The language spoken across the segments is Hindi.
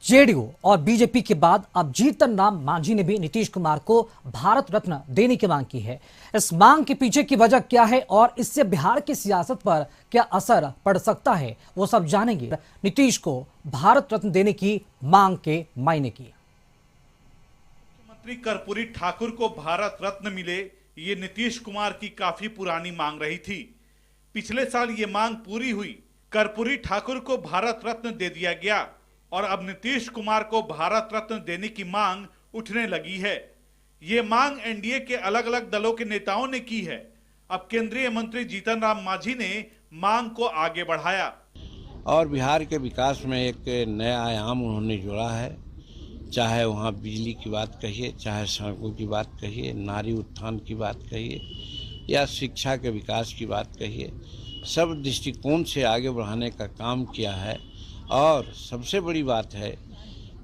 जेडीयू और बीजेपी के बाद अब जीतन राम मांझी ने भी नीतीश कुमार को भारत रत्न देने की मांग की है। इस मांग के पीछे की वजह क्या है और इससे बिहार की सियासत पर क्या असर पड़ सकता है, वो सब जानेंगे। नीतीश को भारत रत्न देने की मांग के मायने की। मुख्यमंत्री कर्पूरी ठाकुर को भारत रत्न मिले, ये नीतीश कुमार की काफी पुरानी मांग रही थी। पिछले साल ये मांग पूरी हुई, कर्पूरी ठाकुर को भारत रत्न दे दिया गया और अब नीतीश कुमार को भारत रत्न देने की मांग उठने लगी है। ये मांग एनडीए के अलग अलग दलों के नेताओं ने की है। अब केंद्रीय मंत्री जीतन राम मांझी ने मांग को आगे बढ़ाया और बिहार के विकास में एक नया आयाम उन्होंने जोड़ा है। चाहे वहाँ बिजली की बात कहिए, चाहे सड़कों की बात कहिए, नारी उत्थान की बात कहिए या शिक्षा के विकास की बात कहिए, सब दृष्टिकोण से आगे बढ़ाने का काम किया है। और सबसे बड़ी बात है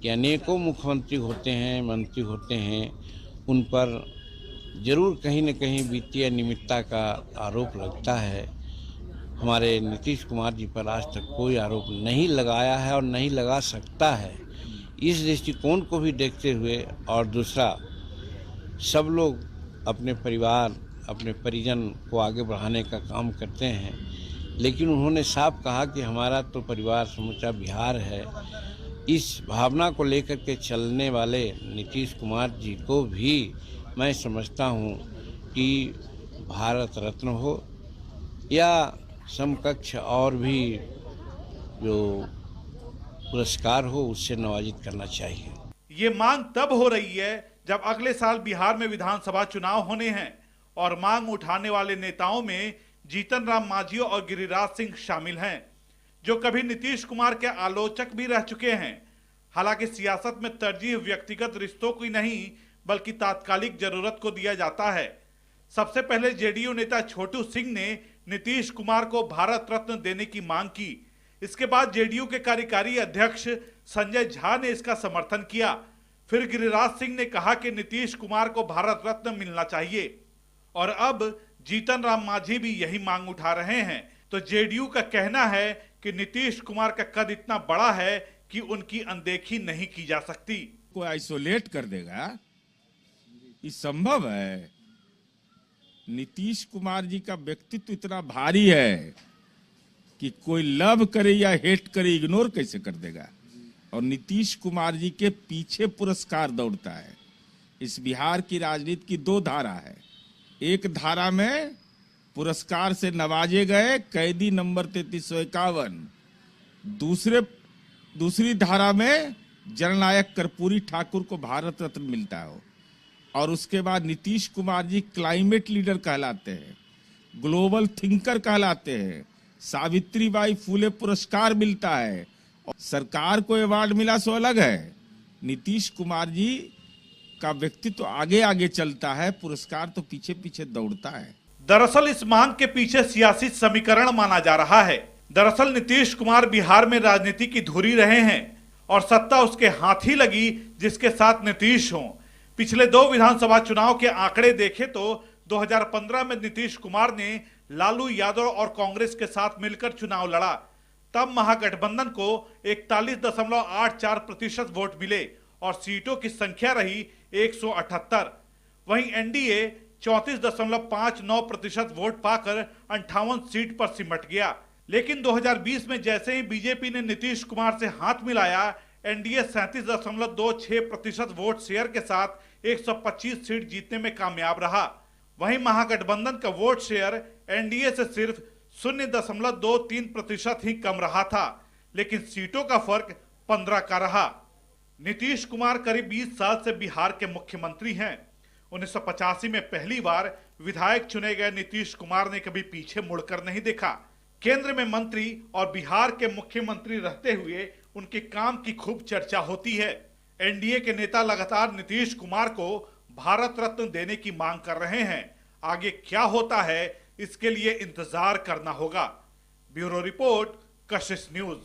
कि अनेकों मुख्यमंत्री होते हैं, मंत्री होते हैं, उन पर जरूर कहीं न कहीं वित्तीय अनियमितता का आरोप लगता है। हमारे नीतीश कुमार जी पर आज तक कोई आरोप नहीं लगाया है और नहीं लगा सकता है। इस दृष्टिकोण को भी देखते हुए और दूसरा, सब लोग अपने परिवार, अपने परिजन को आगे बढ़ाने का काम करते हैं, लेकिन उन्होंने साफ कहा कि हमारा तो परिवार समूचा बिहार है। इस भावना को लेकर के चलने वाले नीतीश कुमार जी को भी मैं समझता हूँ कि भारत रत्न हो या समकक्ष और भी जो पुरस्कार हो, उससे नवाजित करना चाहिए। ये मांग तब हो रही है जब अगले साल बिहार में विधानसभा चुनाव होने हैं और मांग उठाने वाले नेताओं में जीतन राम मांझी और गिरिराज सिंह शामिल हैं, जो कभी नीतीश कुमार के आलोचक भी रह चुके हैं। हालांकि सियासत में तरजीह व्यक्तिगत रिश्तों की नहीं बल्कि तात्कालिक जरूरत को दिया जाता है। सबसे पहले जेडीयू नेता छोटू सिंह ने नीतीश कुमार को भारत रत्न देने की मांग की। इसके बाद जेडीयू के कार्यकारी अध्यक्ष संजय झा ने इसका समर्थन किया। फिर गिरिराज सिंह ने कहा कि नीतीश कुमार को भारत रत्न मिलना चाहिए और अब जीतन राम मांझी भी यही मांग उठा रहे हैं। तो जेडीयू का कहना है कि नीतीश कुमार का कद इतना बड़ा है कि उनकी अनदेखी नहीं की जा सकती। को आइसोलेट कर देगा, ये संभव है? नीतीश कुमार जी का व्यक्तित्व इतना भारी है कि कोई लव करे या हेट करे, इग्नोर कैसे कर देगा? और नीतीश कुमार जी के पीछे पुरस्कार दौड़ता है। इस बिहार की राजनीति की दो धारा है। एक धारा में पुरस्कार से नवाजे गए कैदी नंबर 3351, दूसरी धारा में जननायक कर्पूरी ठाकुर को भारत रत्न मिलता हो। और उसके बाद नीतीश कुमार जी क्लाइमेट लीडर कहलाते हैं, ग्लोबल थिंकर कहलाते हैं, सावित्रीबाई फुले पुरस्कार मिलता है और सरकार को अवार्ड मिला सो अलग है। नीतीश कुमार जी का व्यक्तित्व आगे आगे चलता है, पुरस्कार तो पीछे पीछे दौड़ता है। दरअसल इस मांग के पीछे सियासी समीकरण माना जा रहा है। दरअसल नीतीश कुमार बिहार में राजनीति की धुरी रहे हैं और सत्ता उसके हाथ ही लगी जिसके साथ नीतीश हों। पिछले 2 विधानसभा चुनाव के आंकड़े देखें तो 2015 में नीतीश कुमार ने लालू यादव और कांग्रेस के साथ मिलकर चुनाव लड़ा। तब महागठबंधन को 41.84% वोट मिले और सीटों की संख्या रही 178। वहीं एनडीए 34.59% वोट पाकर 58 सीट पर सिमट गया। लेकिन 2020 में जैसे ही बीजेपी ने नीतीश कुमार से हाथ मिलाया, एनडीए 37.26% वोट शेयर के साथ 125 सीट जीतने में कामयाब रहा। वहीं महागठबंधन का वोट शेयर एनडीए से सिर्फ 0.23% ही कम रहा था, लेकिन सीटों का फर्क 15 का रहा। नीतीश कुमार करीब 20 साल से बिहार के मुख्यमंत्री हैं। 1985 में पहली बार विधायक चुने गए नीतीश कुमार ने कभी पीछे मुड़कर नहीं देखा। केंद्र में मंत्री और बिहार के मुख्यमंत्री रहते हुए उनके काम की खूब चर्चा होती है। एनडीए के नेता लगातार नीतीश कुमार को भारत रत्न देने की मांग कर रहे हैं। आगे क्या होता है, इसके लिए इंतजार करना होगा। ब्यूरो रिपोर्ट, कशिश न्यूज।